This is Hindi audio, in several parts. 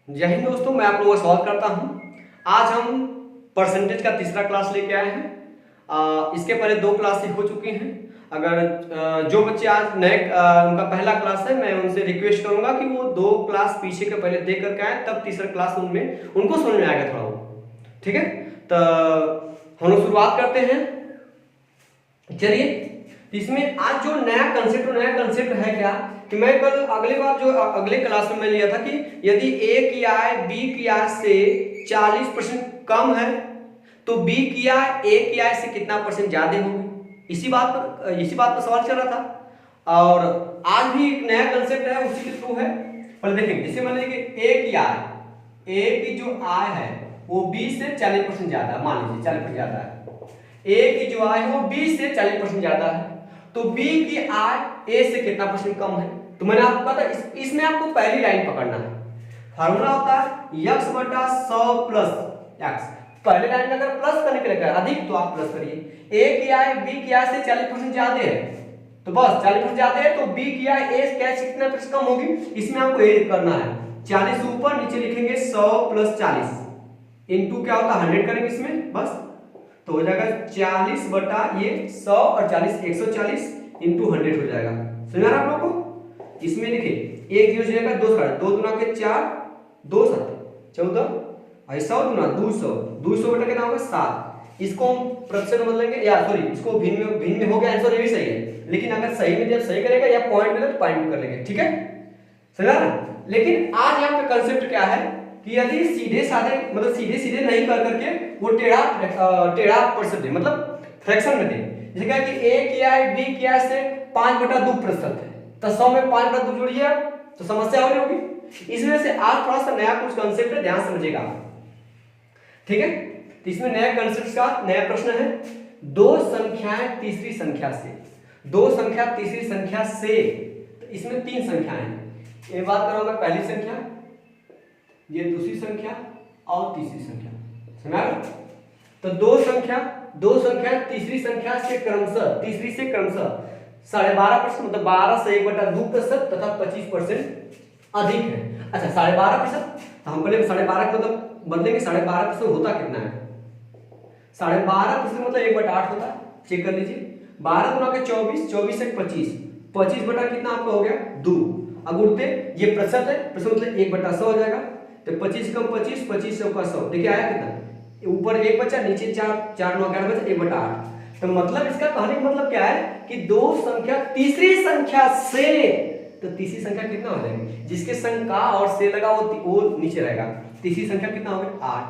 जय हिंद दोस्तों, मैं आप लोगों का स्वागत करता हूं। आज हम परसेंटेज का तीसरा क्लास लेके आए हैं। इसके पहले 2 क्लासें हो चुकी हैं। अगर जो बच्चे आज नए उनका पहला क्लास है, मैं उनसे रिक्वेस्ट करूंगा कि वो 2 क्लास पीछे के पहले देख करके आए, तब तीसरा क्लास उनमें उनको समझ में आएगा थोड़ा वो। ठीक है, तो हम लोग शुरुआत करते हैं। चलिए, इसमें आज जो नया कंसेप्ट है क्या कि मैं कल अगले बार जो अगले क्लास में मैं लिया था कि यदि ए की आय बी की आय से 40% कम है तो बी की आय ए की आय से कितना परसेंट ज्यादा होगी। इसी बात पर सवाल चल रहा था और आज भी एक नया कंसेप्ट है, उसी के थ्रू है। पर देखेंगे, जैसे मान लीजिए कि ए की जो आय है वो बी से 40% ज्यादा है, मान लीजिए 40% ज्यादा है। ए की जो आय है वो बी से 40% ज्यादा है, तो बी की आय ए से कितना परसेंट कम है। तो मैंने आपको कहा था इसमें आपको पहली लाइन पकड़ना है। फार्मूला होता है यक्स बटा 100 प्लस एक्स। पहले लाइन में अगर प्लस करने के लिए अधिक तो आप प्लस करिए। ए की आय बी की आय से 40% ज्यादा है तो बस 40% ज्यादा है, तो बी की आय ए से कितना परसेंट कम होगी, इसमें आपको ए करना है। 40 ऊपर नीचे लिखेंगे 100 प्लस 40 इंटू क्या होता है 100 करेंगे इसमें, बस तो हो जाएगा 40 बटा ये 100 और 40 140 इंटू 100 हो जाएगा। समझ आ रहा आप लोगों को। इसमें देखिए 1 0 हो जाएगा, 2 साढ़े 2 गुना के 4 2 7 14 100 गुना 200 200 बटा कितना होगा 7। इसको हम प्रतिशत में बदलेंगे या सॉरी इसको भिन्न में हो गया आंसर, ये भी सही है। लेकिन अगर सही में जब सही करेगा या पॉइंट में तो पॉइंट में कर लेंगे, ठीक है समझा ना। लेकिन आज यहाँ पे कंसेप्ट क्या है कि यदि सीधे साधे मतलब सीधे नहीं कर करके वो टेढ़ा परसेंट दे, मतलब फ्रैक्शन में दे। जैसे क्या कि ए की आय बी की आय से 5/2% है, तो 100 में 5/2 जोड़िए तो समस्या हो रही होगी। इस वजह से आज थोड़ा सा नया कुछ कंसेप्ट है, ध्यान समझिएगा, ठीक है। तो इसमें नया कंसेप्ट का नया प्रश्न है, दो संख्याएं तीसरी संख्या से, दो संख्या तीसरी संख्या से, तो इसमें 3 संख्याएं हैं। ये बात कर रहा हूं मैं पहली संख्या, ये दूसरी संख्या और तीसरी संख्या, समझा। तो दो संख्या तीसरी संख्या से क्रमशः 12.5% मतलब 12 से 1/2% तथा 25% अधिक है। अच्छा 12.5%, तो हम पहले 12.5 मतलब बदलेंगे। 12.5% होता कितना है, 12.5% मतलब 1/8 होता है। चेक कर लीजिए, 12 गुना के 24 24 से 25 25 बटा कितना आपका हो गया 2। अब उड़ते ये प्रतिशत है, प्रतिशत मतलब 1/100 हो जाएगा। तो 25 कम 25 25 से ऊपर 100, देखिए आया कितना, ऊपर 1 बचा नीचे 4 4 9 11 बचा 1/8। तो मतलब इसका कहने का मतलब क्या है कि दो संख्या तीसरी संख्या से, तो तीसरी संख्या कितना हो जाएगी, जिसके संग का और से लगा वो नीचे रहेगा। तीसरी संख्या कितना हो गया 8।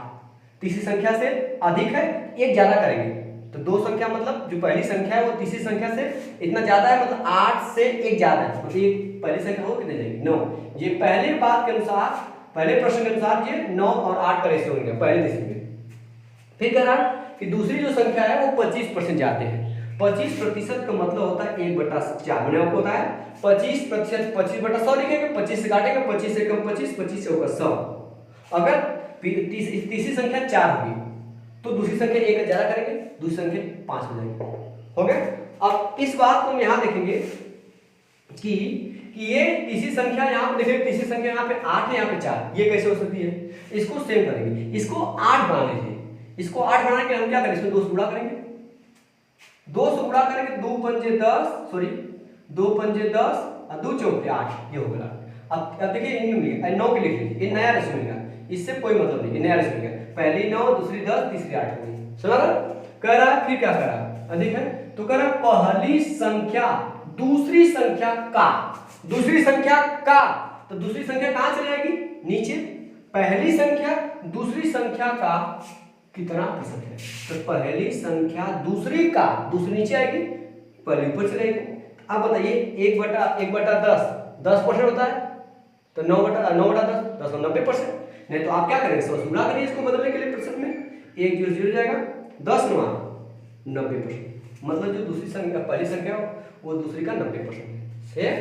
तीसरी संख्या से अधिक है, एक ज्यादा करेंगे तो दो संख्या मतलब जो पहली संख्या है वो तीसरी संख्या से इतना ज्यादा है, मतलब 8 से एक ज्यादा है, मतलब ये पहली संख्या हो कितने जाएगी 9। ये पहले बात के अनुसार, पहले प्रश्न के अनुसार ये 9 और 8 का रेशियो होंगे पहले तीसरे में। फिर कह रहा कि दूसरी जो संख्या है वो 25% जाते हैं। 25% का मतलब होता है 1/4, मैंने आपको बताया 25%, 25/100 लिखेंगे, 25 से काटेंगे, 25 से कम 25 25 से होगा 100। अगर तीसरी संख्या 4 होगी तो दूसरी संख्या 1 ज्यादा करेंगे, दूसरी संख्या 5 हो जाएगी, हो गया। अब इस बात को हम यहां देखेंगे कि ये तीसरी संख्या यहां पे देखिए, तीसरी संख्या यहां पे 8 है, यहां पे 4, ये कैसे हो सकती है। इसको सेम करेंगे, इसको 8 बना लीजिए। इसको 8 बनाने के लिए हम क्या करेंगे, इसमें 2 से गुणा करेंगे, 2 से गुणा करेंगे, 2 पंजे 10 सॉरी 2 पंजे 10 और 2 चौके 8, ये हो गया। अब देखिए इनमें 9 के लिख लीजिए, ये नया रेशियो मिलेगा, इससे कोई मतलब नहीं, ये नया रेशियो मिलेगा। पहली 9 दूसरी 10 तीसरी 8 होगी, समझ रहा। कह रहा फिर क्या कह रहा अधिक है, तो कह रहा पहली संख्या दूसरी संख्या का, दूसरी संख्या का, तो दूसरी संख्या कहां चली जाएगी नीचे, पहली संख्या दूसरी संख्या का कितना प्रतिशत है, तो पहली संख्या दूसरी का, दूसरी नीचे आएगी पहली ऊपर चलेगी। अब बताइए 1/10 10% होता है, तो 9/10 10 90%। नहीं तो आप क्या करेंगे, 100 से गुणा करिए इसको बदलने के लिए प्रतिशत में, 1 0 0 जाएगा, 10 9 90%, मतलब जो दूसरी संख्या पहली संख्या वो दूसरी का 90% है।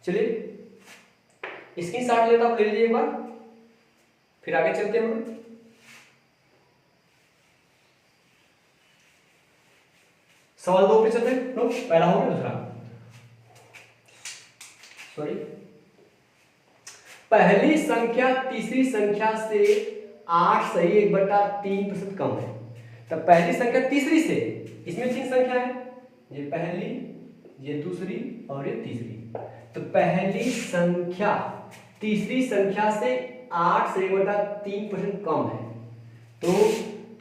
चलिए स्क्रीनशॉट लेता आप ले लीजिए एक बार, फिर आगे चलते हैं। सवाल 2 पे चलते हैं, पहला हो गया, दूसरा सॉरी पहली संख्या तीसरी संख्या से 8 सही 1/3% कम है। तो पहली संख्या तीसरी से, इसमें 3 संख्या है, ये पहली, ये दूसरी और ये तीसरी। तो पहली संख्या तीसरी संख्या से 8 से 1/3% कम है।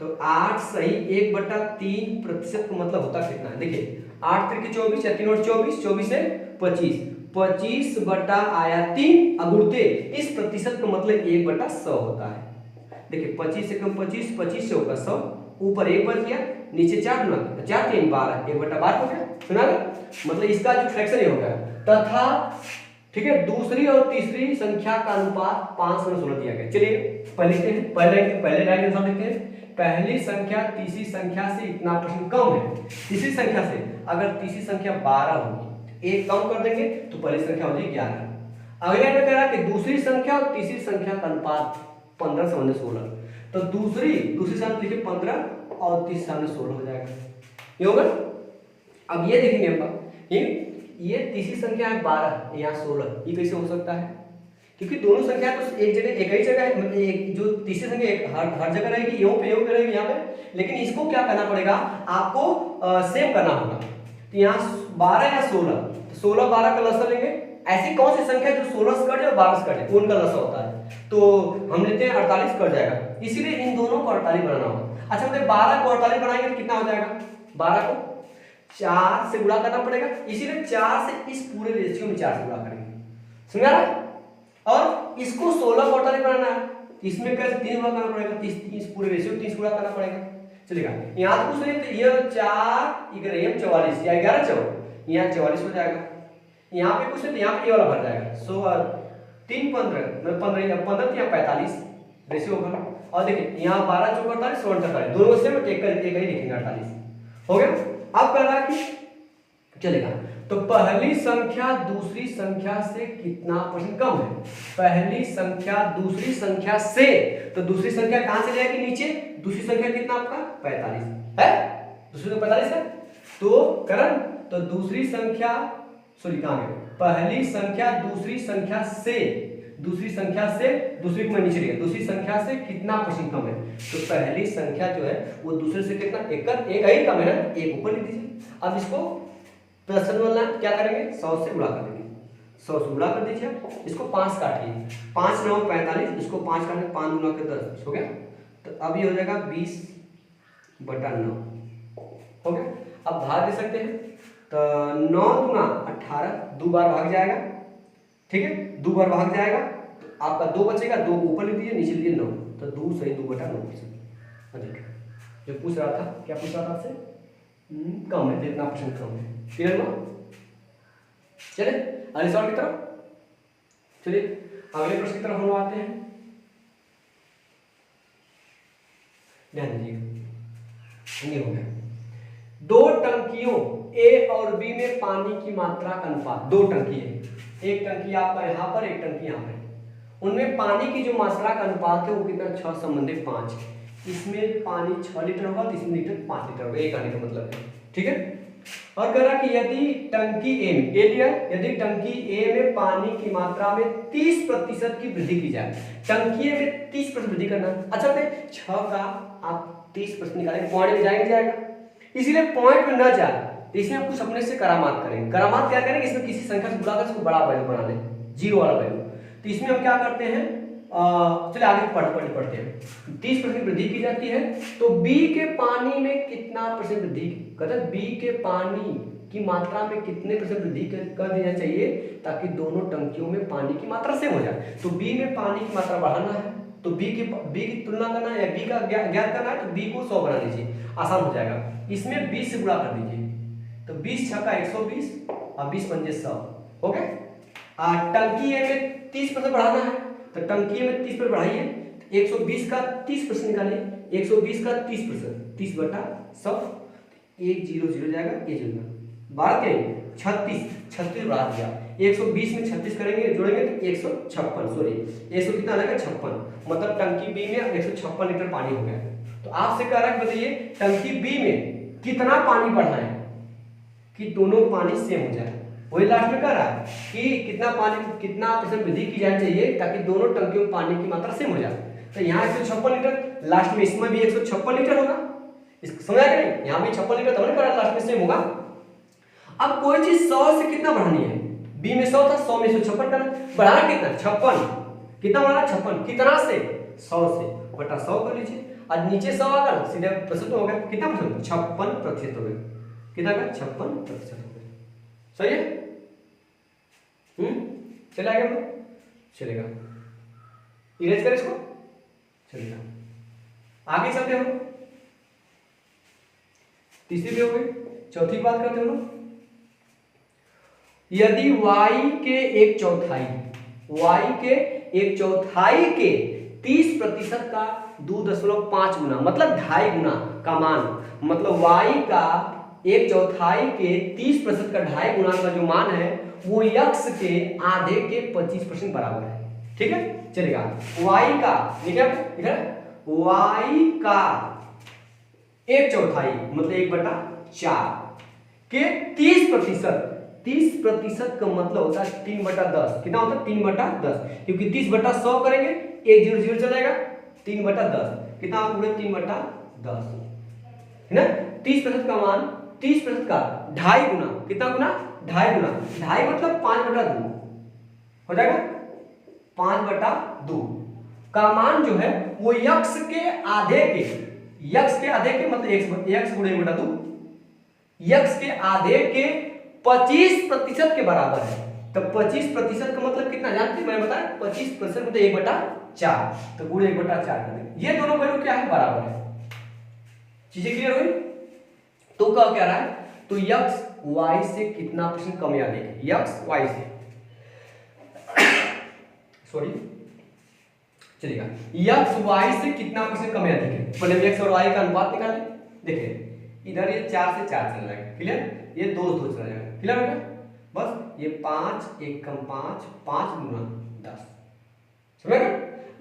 तो 8 सही 1/3% का मतलब होता कितना है? देखिए 8 त्रिक 24 या 3 और 24, 24 से 25, 25 बटा आया 3 अगुणते इस प्रतिशत का मतलब 1/100 होता है। देखिए 25 से कम 25, 25 से होगा 100, ऊपर 1 बच गया, नीचे 4 गुना 4 3 12, 1/12 हो गया। सुना ना? मतलब इसका जो फ्रैक्शन ये होगा तथा, ठीक है, दूसरी और तीसरी संख्या का अनुपात 5:16 दिया गया। चलिए पहले लिखते हैं, पहले लाइन के साथ लिखते हैं। पहली संख्या तीसरी संख्या से इतना % कम है। तीसरी संख्या से अगर तीसरी संख्या 12 होगी, एक कम कर देंगे तो पहली संख्या हो जाएगी 11। अगले में कह रहा है कि दूसरी संख्या और तीसरी संख्या का अनुपात 15:16। तो दूसरी संख्या लिखिए 15 और तीसरी सामने 16 हो जाएगा, ये होगा। अब ये देखेंगे हम, ये तीसरी संख्या है 12, यहाँ 16, ये कैसे हो सकता है? क्योंकि दोनों संख्या तो एक जगह एक ही जगह है, मतलब एक जो तीसरी संख्या एक हर जगह रहेगी, यहाँ पे रहेगी, यहाँ पे, लेकिन इसको क्या करना पड़ेगा आपको, सेम करना होगा। तो यहाँ 12 या 16, तो 16 12 का लसा लेंगे। ऐसी कौन सी संख्या जो 16 से कटे और 12 से कटे, उनका लसा होता है। तो हम लेते हैं 48 कट जाएगा, इसीलिए इन दोनों को 48 बनाना होगा। अच्छा मतलब 12 को 48 बनाएंगे तो कितना हो जाएगा? 12 को 4 से गुणा करना पड़ेगा, इसीलिए 4 से इस पूरे रेशियो में 4 से गुणा करेंगे। समझा रहा? और इसको 16 को 48 बनाना है, इसमें कैसे 3 गुणा करना पड़ेगा, 30 पूरे रेशियो 30 गुणा करना पड़ेगा। चलेगा, यहाँ तो कुछ नहीं, तो ये 4 11 44 या 11 4, यहाँ 44 हो जाएगा। यहाँ पे कुछ नहीं, यहाँ पे ये वाला भर जाएगा। 3 15 मतलब 15 यहाँ 45 रेशियो होगा। और देखिए यहाँ 12 4 48 16 48, दोनों से एक ही लिखेंगे 48 हो गया। अब कह रहा है कि चलेगा, तो पहली संख्या दूसरी संख्या से कितना % कम है? पहली संख्या दूसरी संख्या से, तो दूसरी संख्या कहां से जाएगी? नीचे। दूसरी संख्या कितना आपका? 45 है, दूसरी संख्या 45 है। तो करण, तो दूसरी संख्या, सॉरी कहां गए, पहली संख्या दूसरी संख्या से, दूसरी संख्या से, दूसरी को मैं नीचे लिया, दूसरी संख्या से कितना % कम है? तो पहली संख्या जो है वो दूसरे से कितना, एक ही कम है ना, एक ऊपर लिख दीजिए। अब इसको प्रश्न वाला क्या करेंगे, 100 से गुणा कर देंगे, 100 से गुणा कर दीजिए। इसको 5 काटिए, 5 9 45, इसको 5 काटें, 5 गुना के 10 हो गया। तो अब ये हो जाएगा 20/9 हो गया। अब भाग दे सकते हैं, तो 9 दूना 18, 2 बार भाग जाएगा, ठीक है, 2 बार भाग जाएगा। तो आपका 2 बचेगा, 2 ऊपर लिख दीजिए, नीचे लिखिए 9, तो 2 सही 2/9%। जो पूछ रहा था, क्या पूछ रहा था आपसे? कम है, जितना % कम है। क्लियर हुआ? चलिए अगले सवाल की तरफ, चलिए अगले प्रश्न की तरफ हम आते हैं। ध्यान दीजिएगा, ये हो गया, 2 टंकियों ए और बी में पानी की मात्रा का अनुपात। 2 टंकी है, एक टंकी आपका यहाँ पर, एक टंकी यहाँ पर, उनमें पानी की जो मात्रा का अनुपात है वो कितना? 6 संबंधित 5। इसमें पानी 6 लीटर होगा, तो इसमें लीटर 5 लीटर होगा, एक आने का मतलब है, ठीक है। और कह रहा कि यदि टंकी ए में, यदि टंकी ए में पानी की मात्रा में 30% की वृद्धि की जाए, टंकी ए में 30% वृद्धि करना। अच्छा तो 6 का आप 30% निकालेंगे, पॉइंट में जाएगा, इसीलिए पॉइंट में न जाए, तो इसमें कुछ अपने से करामात करेंगे। करामात क्या करेंगे, इसमें किसी संख्या से गुणा कर इसको बड़ा वैल्यू बना लें, 0 वाला वैल्यू। तो इसमें हम क्या करते हैं, चलिए आगे पढ़ते हैं। 30% वृद्धि की जाती है, तो बी के पानी में कितना % वृद्धि, कहते हैं बी के पानी की मात्रा में कितने % वृद्धि कर देना चाहिए ताकि दोनों टंकियों में पानी की मात्रा सेम हो जाए। तो बी में पानी की मात्रा बढ़ाना है, तो बी की तुलना करना है या बी का ज्ञात करना है, तो बी को 100 बना दीजिए, आसान हो जाएगा। इसमें 20 से गुणा कर दीजिए, तो 20 6 का 120 और 20 पंजे 100 हो गए। टंकी ए में 30% बढ़ाना है, तो टंकी में 30% बढ़ाइए, 120 का 30% निकालिए, 120 का 30%, 30/100, 1 0 0 जाएगा, ये जाएगा 12 के 36 बढ़ा दिया। 120 में 36 करेंगे, जोड़ेंगे तो 156, सॉरी 100 कितना आ जाएगा 56, मतलब टंकी बी में 156 लीटर पानी हो गया। तो आपसे कह रहा है बताइए टंकी बी में कितना पानी बढ़ाएं कि दोनों पानी सेम हो जाए। वही लास्ट में कह रहा है कि कितना % वृद्धि की जानी चाहिए ताकि दोनों टंकियों में पानी की मात्रा सेम हो जाए। तो यहाँ 156 लीटर, लास्ट में इसमें भी 156 लीटर होगा। इसको समझा कि नहीं? यहाँ भी 56 लीटर तो नहीं, लास्ट में सेम होगा। अब कोई चीज 100 से कितना बढ़ानी है, बी में 100 था, 100 में 156 करना, बढ़ाना कितना 56, कितना बढ़ाना 56, कितना से 100 से, बटा 100 कर लीजिए। आज नीचे 100 आ गया, सीधे प्रतिशत हो गया, कितना प्रतिशत 56% हो गया, कितना का 56% हो गया। सही है? चला गया, चलेगा, इरेज कर इसको, चलेगा। आगे चलते हम, तीसरी भी हो गई, चौथी बात करते हैं हम। यदि y के 1/4 के 30% का 2.5 गुना, मतलब 2.5 गुना का मान, मतलब y का 1/4 के 30% का 2.5 गुना का जो मान है वो x के आधे के 25% बराबर है। ठीक है, चलेगा। y का इधर y का 1/4 मतलब 1/4 के 30% का मतलब होता है 3/10। कितना होता है 3/10, क्योंकि 30/100 करेंगे 1 0 0 चलेगा, 3/10 कितना पूरे 3/10 है ना। 30% का मान 30% का 2.5 गुना, कितना गुना 2.5 गुना, 2.5 मतलब 5/2 हो जाएगा, 5/2 का मान जो है वो x के आधे के मतलब x गुणे 1/2, x के आधे के 25% के बराबर है। तो 25% का मतलब कितना जानते हैं, मैंने बताया 25% मतलब 1/4, तो गुणे 1/4 कर देंगे। ये दोनों वैल्यू क्या है, बराबर है। चीजें क्लियर हुई? तो क्या रहा है, तो x y से कितना % कम या अधिक, x y से सॉरी चलेगा, x y से कितना % कम या अधिक है। पहले x और y का अनुपात निकालें। देखिए इधर ये 4 से 4 चला जाएगा, क्लियर, ये 2 2 चला जाएगा, क्लियर हो गया। बस ये 5 1 कम 5 5 गुना 10, समझ गए।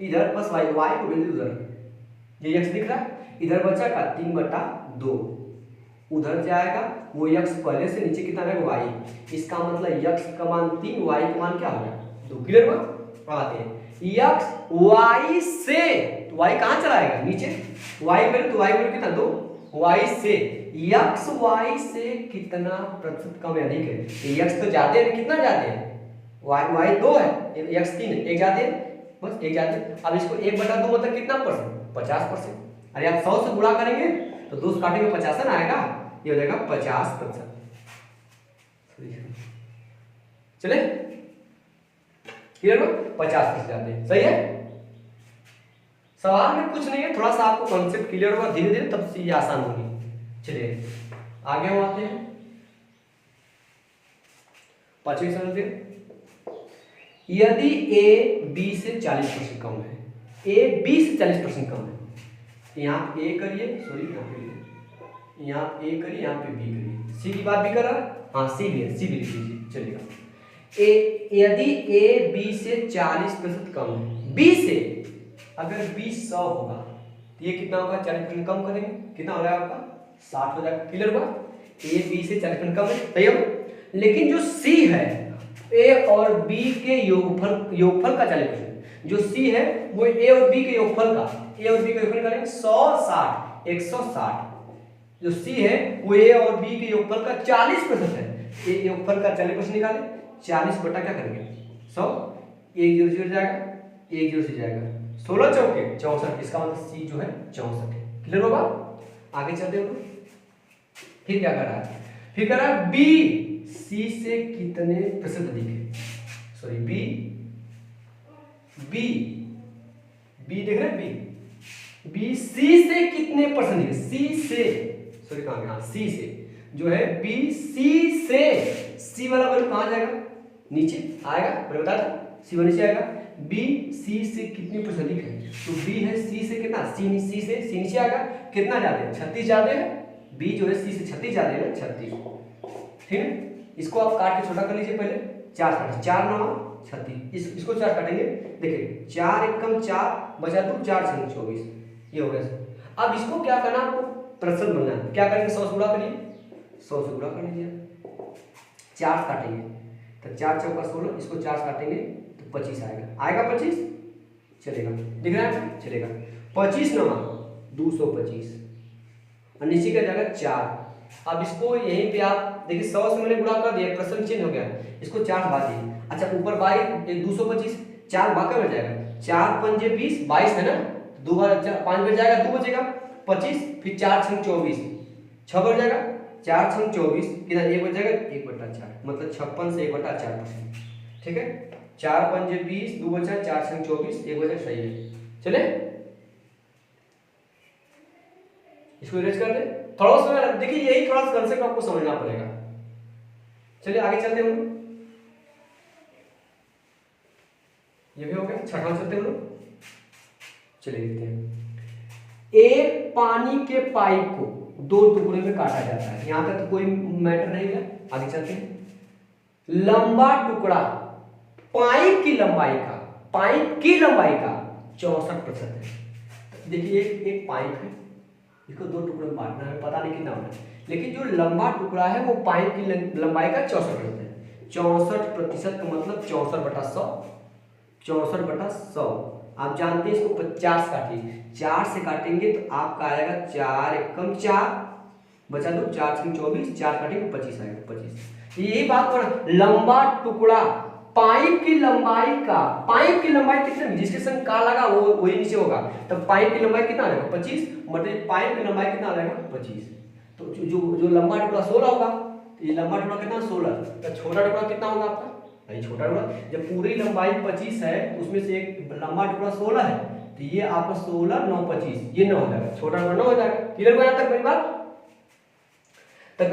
इधर बस y को वैल्यू उधर ये x दिख रहा है, इधर बचा का 3/2, उधर जाएगा वो x पहले से नीचे कितना रहेगा y, इसका मतलब x का मान 3, y का मान क्या हो गया 2, क्लियर हुआ। आते हैं x y से, तो y कहां चला आएगा नीचे, y वैल्यू तो y वैल्यू कितना 2, y से x y से कितना % कम या अधिक है। तो x तो जाते हैं, कितना जाते हैं y 2 है, x 3 है, एक जाते हैं, बस एक जाते हैं। अब इसको 1/2 मतलब कितना %, 50%। अरे आप 100 से गुणा करेंगे तो 2 से काटेंगे 50 ना आएगा, ये हो जाएगा 50%। चले क्लियर हो, 50% जाते हैं, सही है। सवाल में कुछ नहीं है, थोड़ा सा आपको कॉन्सेप्ट क्लियर होगा, धीरे धीरे तब चीजें आसान होगी। चलिए आगे हम आते हैं, 5वीं समझते। यदि a b से 40% कम है, a b से 40% कम है, यहाँ a करिए, सॉरी यहाँ a करिए, यहाँ पे b करिए, c की बात भी कर रहा, हाँ c भी है, c भी लिख लीजिए, चलेगा। यदि a b से 40% कम है, b से अगर b 100 होगा तो ये कितना होगा, 40% कम करेंगे, कितना हो जाएगा आपका 60 हो जाएगा, क्लियर होगा। a b से 40% कम है, सही हो। लेकिन जो c है a और b के योगफल का 40%, जो c है वो a और b के योगफल का, करेंगे 160 160, जो c है वो a और b के योगफल का 40% है, a योगफल का 40% निकाले, 40 बटा क्या करेंगे 100, 1 0 0 जाएगा, 1 0 से जाएगा, 16 चौके 64, इसका मतलब c जो है 64 है, क्लियर होगा। आगे चलते हैं, फिर क्या कर रहा है, फिर कर रहा है b c से कितने % अधिक है, सॉरी b देख रहे हैं, b c से कितने % है, c से, सॉरी कहां गया, c से जो है b c से, c वाला वैल्यू कहां जाएगा, नीचे आएगा, मैंने बताया था c नीचे आएगा, b c से कितनी % अधिक है, तो b है c से कितना, c से c नीचे आएगा, कितना ज्यादा है 36 ज्यादा है, b जो है c से 36 ज्यादा है ना, 36, ठीक है। इसको आप काट के छोटा कर लीजिए, पहले 4 काटें, 4 9 36, इसको 4 काटेंगे, देखिए 4 1 कम 4 बचा 2, 4 6 24, ये हो गया। अब इसको क्या करना, आपको % बनना है, क्या करेंगे 100 से गुणा करिए, 100 से गुणा कर लीजिए, 4 काटेंगे, तो 4 चौका 16, इसको 4 से काटेंगे तो 25 आएगा। आएगा 25? चलेगा, दिख रहा है? चलेगा। 25 नवा 225 और नीचे क्या जाएगा 4। अब इसको यहीं पे आप देखिए 100 से मैंने गुणा कर दिया, प्रश्न चेंज हो गया, इसको 4 से भाग दिए। अच्छा ऊपर 225, 4 भाग का बच जाएगा, 4 पंजे 20, 22 है ना, 2 बार 5 बच जाएगा, 2 बचेगा 25, फिर 4 छंग 24 6 बच जाएगा, 4 छंग 24 कितना 1 बच जाएगा 1/4, मतलब 56 से 1/4%। ठीक है, 4 पंजे 20, 2 बचा, 4 छंग 24, 1 बचा, सही है। चले इसको इरेज कर दे। थोड़ा सा देखिए यही थोड़ा सा कंसेप्ट आपको समझना पड़ेगा। चलिए आगे चलते हैं, ये भी हो गया। छठा चलते हैं हम लोग, चलिए देखते हैं। एक पानी के पाइप को 2 टुकड़े में काटा जाता है, यहां तक तो कोई मैटर नहीं है। आगे चलते हैं। लंबा टुकड़ा पाइप की लंबाई का 64% है। देखिए एक पाइप है, इसको 2 टुकड़े में बांटना है, पता नहीं कितना होना है, लेकिन जो लंबा टुकड़ा है वो पाइप की लंबाई का 64% है। 64% का मतलब 64/100, 64/100। आप जानते हैं इसको 50 से काटिए, 4 से काटेंगे तो आपका आएगा 4 एकम 4 बचा दो, 4 छंग 24, 4 काटेंगे 25 आएगा, 25। यही बात कर, लंबा टुकड़ा पाइप की लंबाई कितने, जिसके संग का लगा वो वही नीचे होगा, तो पाइप की लंबाई कितना आएगा 25, मतलब पाइप की लंबाई कितना आएगा 25। तो जो लंबा टुकड़ा 16 होगा, तो ये लंबा टुकड़ा कितना 16, तो छोटा टुकड़ा कितना होगा आपका, नहीं छोटा टुकड़ा, जब पूरी लंबाई 25 है उसमें से एक लंबा टुकड़ा 16 है, तो ये आपका 16 9 25, ये 9 हो जाएगा, छोटा टुकड़ा 9 हो जाएगा। क्लियर हो यहाँ तक मेरी बात? तो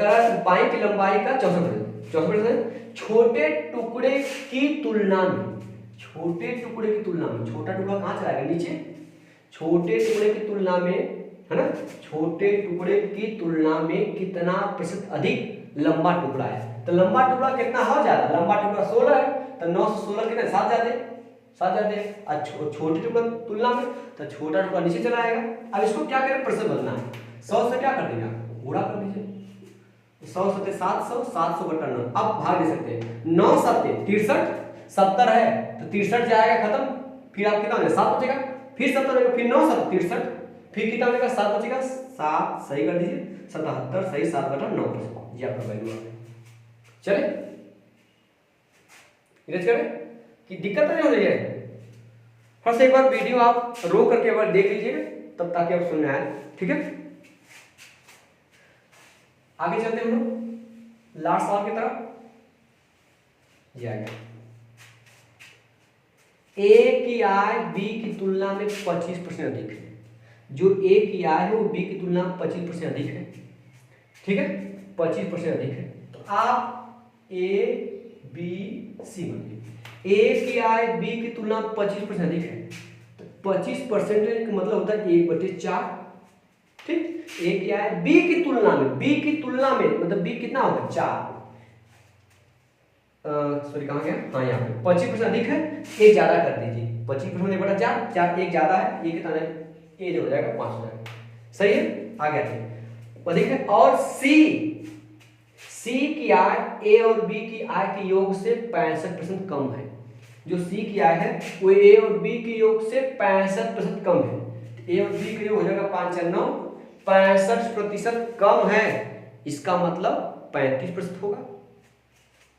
पाइप की लंबाई का 64%। छोटे टुकड़े की तुलना में, छोटा टुकड़ा कहाँ चला गया नीचे, छोटे टुकड़े की तुलना में, है ना, छोटे टुकड़े की तुलना में कितना प्रतिशत अधिक लंबा टुकड़ा है। तो लंबा टुकड़ा कितना हो जाता है, लंबा टुकड़ा 16 है, तो 9 से 16 कितने 7 जाते हैं, छोटे टुकड़ा तुलना में, तो छोटा टुकड़ा नीचे चला आएगा। अब इसको क्या करें, प्रतिशत बदलना है, 100 से क्या कर देगा, गुणा कर दीजिए, 100 सत्ते 700, 700/9। अब भाग दे सकते हैं, 9 सत्ते 63, 70 है तो 63 जाएगा खत्म, फिर आप कितना हो जाएगा 7 बचेगा, फिर 70 होगा, फिर 9 सत्ते 63, फिर कितना बचेगा 7 बचेगा, 7 सही कर दीजिए, 77 सही, 7/9%, ये आपका वैल्यू आ गया। चले इरेज करें कि दिक्कत नहीं हो रही है। फर्स्ट एक बार वीडियो आप रो करके एक बार देख लीजिएगा, तब ताकि आप सुनने आए। ठीक है, आगे चलते हम लोग लास्ट सवाल की तरफ। ये आ गया, ए की आय बी की तुलना में 25% अधिक है। जो ए की आय है वो बी की तुलना में 25% अधिक है। ठीक है, 25% अधिक है, तो आप ए बी सी बनिए। ए की आय बी की तुलना में 25% अधिक है, तो 25% का मतलब होता है 1/4। ठीक, ए की आय बी की तुलना में मतलब बी कितना होगा 4, सॉरी कहाँ गया, हाँ यहाँ पे 25% अधिक है, एक ज्यादा कर दीजिए, 25% 1/4, 4 एक ज्यादा है, ये कितना है, ए जो हो जाएगा 5 हो जाएगा। सही है, आ गया अधिक है। और सी की आय ए और बी की आय के योग से 65% कम है। जो सी की आय है वो ए और बी के योग से 65% कम है, ए और बी का योग हो जाएगा 5 और 9, 65% कम है, इसका मतलब 35% होगा।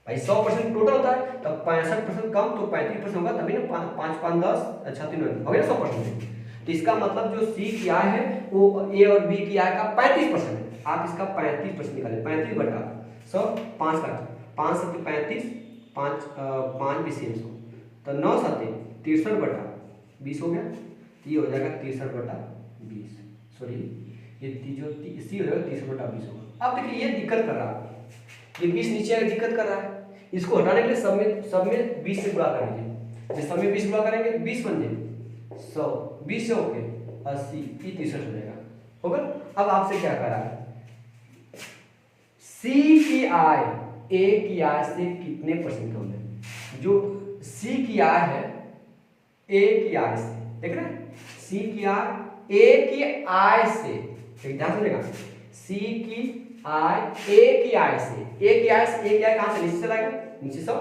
भाई 100% टोटल होता है, तब 65% कम तो 35% होगा, तभी ना 5 5 10 अच्छा 3 हो गया 100%। तो इसका मतलब जो सी की आय है वो ए और बी की आय का 35% है। आप इसका 35% निकालें, 35/100, 5 का 5 7 35, 5 20 100, तो 9 7 63/20 हो गया, तो ये हो जाएगा 63/20, सॉरी ये जो सी हो जाएगा 63/20 होगा। अब देखिए ये दिक्कत कर रहा है, ये 20 नीचे आकर दिक्कत कर रहा है, इसको हटाने के लिए सब में 20 से गुणा कर लीजिए। सब में 20 गुणा करेंगे 20 बन जाए 100, 20 से होके 80, 63 हो जाएगा, होगा। अब आपसे क्या करा है, सी की आय ए की आय से कितने % कम है। जो सी की आय है ए की आय से, देख रहे हैं, सी की आय ए की आय से, ध्यान सुनिएगा, सी की आय ए की आय से, ए की आय से, ए की आय कहां से नीचे चला गया, नीचे 100,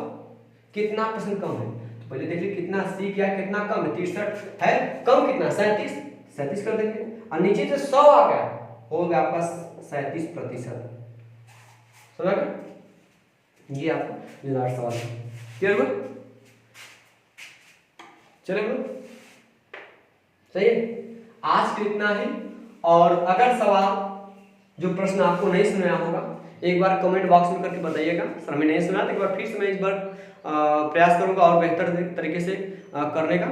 कितना परसेंट कम है। तो पहले देख लीजिए कितना सी क्या है, कितना कम है, 63 है, कम कितना 37 कर देंगे, और नीचे से 100 आ गया, हो गया आपका 37%। समझ गए? ये आपका लास्ट सवाल है। क्लियर हुआ? चले बोलो, सही है। आज के लिए इतना ही। और अगर सवाल जो प्रश्न आपको नहीं सुनाया होगा, एक बार कमेंट बॉक्स में करके बताइएगा, सर मैं नहीं सुना, तो एक बार फिर से मैं इस बार प्रयास करूंगा और बेहतर तरीके से करने का।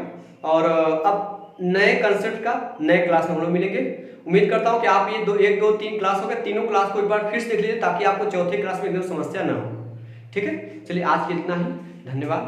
और अब नए कंसेप्ट का नए क्लास में हम लोग मिलेंगे। उम्मीद करता हूं कि आप ये 1 2 3 क्लास हो गए, तीनों क्लास को एक बार फिर से देख लीजिए, ताकि आपको चौथे क्लास में एकदम समस्या ना हो। ठीक है, चलिए आज के लिए इतना ही। धन्यवाद।